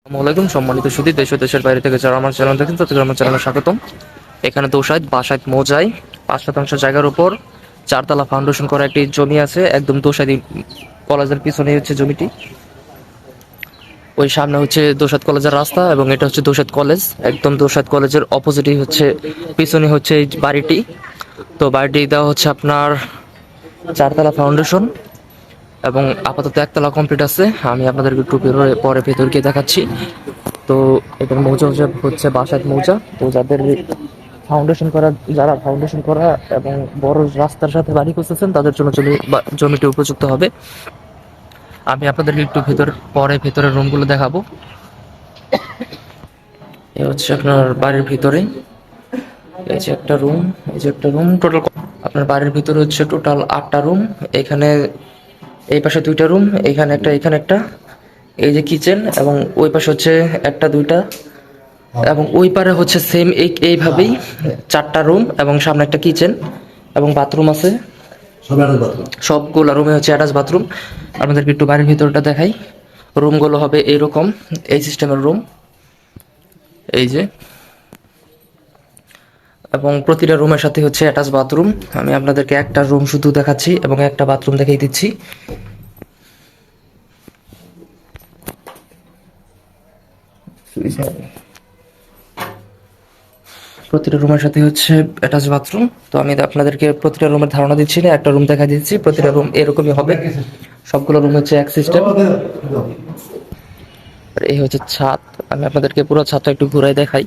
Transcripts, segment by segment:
আসসালামাইকুম সম্মানিত সুধী, দেশ ও দেশের বাইরে থেকে যারা আমার চ্যানেল দেখেন তাদেরকে আমার চ্যানেলে স্বাগতম। এখানে দোসাইদ বাসাইদ মৌজায় 5 শতাংশ জায়গার উপর 4 তলা ফাউন্ডেশন করা একটি জমি আছে। একদম দোসাইদ কলেজের পিছনে হচ্ছে জমিটি। ওই সামনে হচ্ছে দোসাইদ কলেজের রাস্তা এবং এটা হচ্ছে দোসাইদ কলেজ। একদম দোসাইদ কলেজের অপোজিটই হচ্ছে, পিছনে হচ্ছে এই বাড়িটি। তো বাড়িটি দেওয়া হচ্ছে আপনার 4 তলা ফাউন্ডেশন এবং আপাতত 1 তলা কমপ্লিট আছে। আমি আপনাদেরকে একটু পরে ভেতর গিয়ে দেখাচ্ছি। তো এটার মৌজা হচ্ছে বাসাত মৌজা। তো যারা ফাউন্ডেশন করা এবং বড় রাস্তার সাথে বাড়ি করতেছেন তাদের জন্য জমিটি উপযুক্ত হবে। আমি আপনাদেরকে একটু ভেতরের রুমগুলো দেখাবো। এ হচ্ছে আপনার বাড়ির ভিতরে, এই যে একটা রুম, এই যে একটা রুম। টোটাল আপনার বাড়ির ভিতরে হচ্ছে টোটাল 8টা রুম। এখানে এই পাশে 2টা রুম, এখানে একটা, এই যে কিচেন, এবং ওই পাশে হচ্ছে 1টা 2টা, এবং ওই পারে হচ্ছে সেম এইভাবেই 4টা রুম এবং সামনে একটা কিচেন এবং বাথরুম আছে। সবগুলো রুমে হচ্ছে অ্যাটাচ বাথরুম। আপনাদেরকে একটু বাড়ির ভিতরটা দেখাই। রুমগুলো হবে এইরকম, এই সিস্টেমের রুম, এই যে, এবং প্রতিটা রুমের সাথে হচ্ছে অ্যাটাচ বাথরুম। আমি আপনাদেরকে একটা রুম শুধু দেখাচ্ছি এবং একটা বাথরুম দেখিয়ে দিচ্ছি। প্রতিটা রুমের সাথে হচ্ছে অ্যাটাচ বাথরুম। তো আমি আপনাদেরকে প্রতিটা রুমের ধারণা দিচ্ছি না, একটা রুম দেখা দিচ্ছি। প্রতিটা রুম এরকমই হবে, সবগুলো রুম হচ্ছে এক সিস্টেম। এই হচ্ছে ছাদ। আমি আপনাদেরকে পুরো ছাদটা একটু ঘুরাই দেখাই।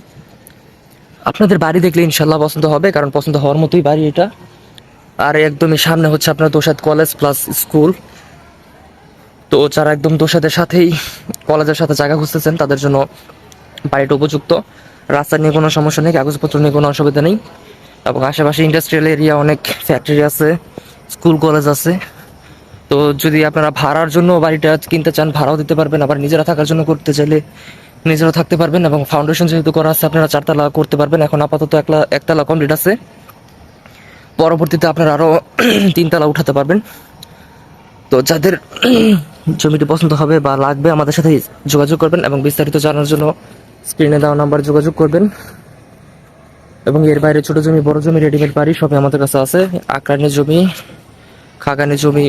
আপনাদের বাড়ি দেখলে ইনশাল্লাহ পছন্দ হবে, কারণ পছন্দ হওয়ার মতোই বাড়ি এটা। আর একদমই সামনে হচ্ছে আপনার দোসাদ কলেজ প্লাস স্কুল। তো যারা একদম দোসাদের সাথেই কলেজের সাথে জায়গা খুঁজতেছেন তাদের জন্য বাড়িটা উপযুক্ত। রাস্তা নিয়ে কোনো সমস্যা নেই, কাগজপত্র নিয়ে কোনো অসুবিধা নেই, এবং আশেপাশে ইন্ডাস্ট্রিয়াল এরিয়া, অনেক ফ্যাক্টরি আছে, স্কুল কলেজ আছে। তো যদি আপনারা ভাড়ার জন্য বাড়িটা কিনতে চান, ভাড়াও দিতে পারবেন, আবার নিজেরা থাকার জন্য করতে চাইলে নিজেরা থাকতে পারবেন। এবং ফাউন্ডেশন যেহেতু করা আছে, আপনারা 4 তলা করতে পারবেন। এখন আপাতত 1 তলা কমপ্লিট আছে, পরবর্তীতে আপনারা আরও 3 তলা উঠাতে পারবেন। তো যাদের জমিটি পছন্দ হবে বা লাগবে আমাদের সাথে যোগাযোগ করবেন, এবং বিস্তারিত জানার জন্য স্ক্রিনে দেওয়া নাম্বার যোগাযোগ করবেন। এবং এর বাইরে ছোট জমি, বড় জমি, রেডিমেড বাড়ি সবই আমাদের কাছে আছে। আক্রানের জমি, খাগানের জমি,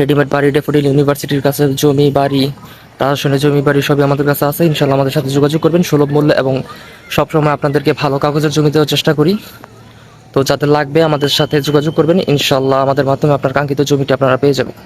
রেডিমেড বাড়ি, ডেফোডিল ইউনিভার্সিটির কাছে জমি বাড়ি, তাজনের জমি বাড়ি সবই আমাদের কাছে আছে। ইনশাল্লাহ আমাদের সাথে যোগাযোগ করবেন সুলভ মূল্যে, এবং সবসময় আপনাদেরকে ভালো কাগজের জমি দেওয়ার চেষ্টা করি। তো যাদের লাগবে আমাদের সাথে যোগাযোগ করবেন, ইনশাল্লাহ আমাদের মাধ্যমে আপনার কাঙ্ক্ষিত জমিটি আপনারা পেয়ে যাবেন।